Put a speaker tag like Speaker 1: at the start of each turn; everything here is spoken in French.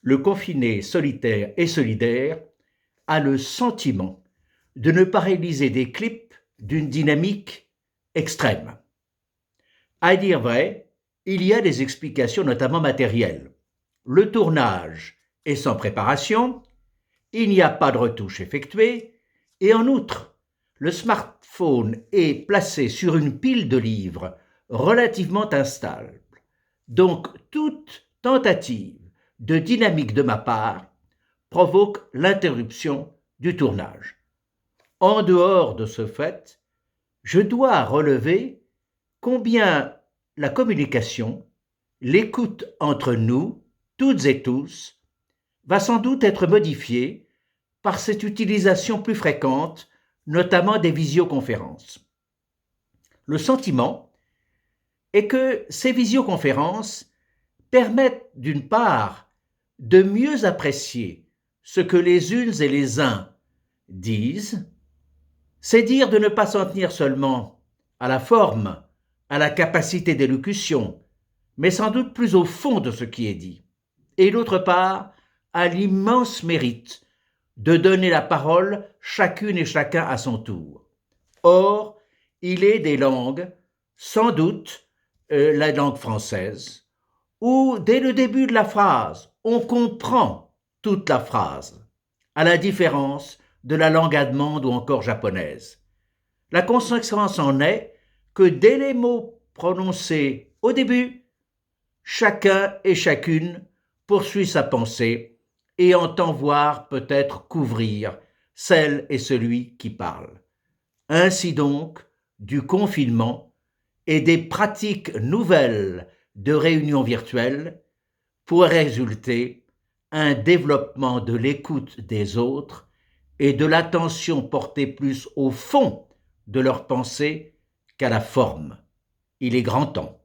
Speaker 1: le confiné solitaire et solidaire a le sentiment de ne pas réaliser des clips d'une dynamique extrême. À dire vrai, il y a des explications notamment matérielles. Le tournage est sans préparation, il n'y a pas de retouche effectuée, et en outre, le smartphone est placé sur une pile de livres relativement instable. Donc, toute tentative de dynamique de ma part provoque l'interruption du tournage. En dehors de ce fait, je dois relever combien la communication, l'écoute entre nous, toutes et tous, va sans doute être modifiée par cette utilisation plus fréquente, notamment des visioconférences. Le sentiment est que ces visioconférences permettent d'une part de mieux apprécier ce que les unes et les uns disent, c'est dire de ne pas s'en tenir seulement à la forme, à la capacité d'élocution, mais sans doute plus au fond de ce qui est dit. Et d'autre part, à l'immense mérite de donner la parole chacune et chacun à son tour. Or, il est des langues, sans doute la langue française, où dès le début de la phrase, on comprend toute la phrase, à la différence de la langue allemande ou encore japonaise. La conséquence en est que dès les mots prononcés au début, chacun et chacune poursuit sa pensée et entend voir peut-être couvrir celle et celui qui parle. Ainsi donc, du confinement et des pratiques nouvelles de réunions virtuelles pourrait résulter un développement de l'écoute des autres et de l'attention portée plus au fond de leur pensée qu'à la forme. Il est grand temps.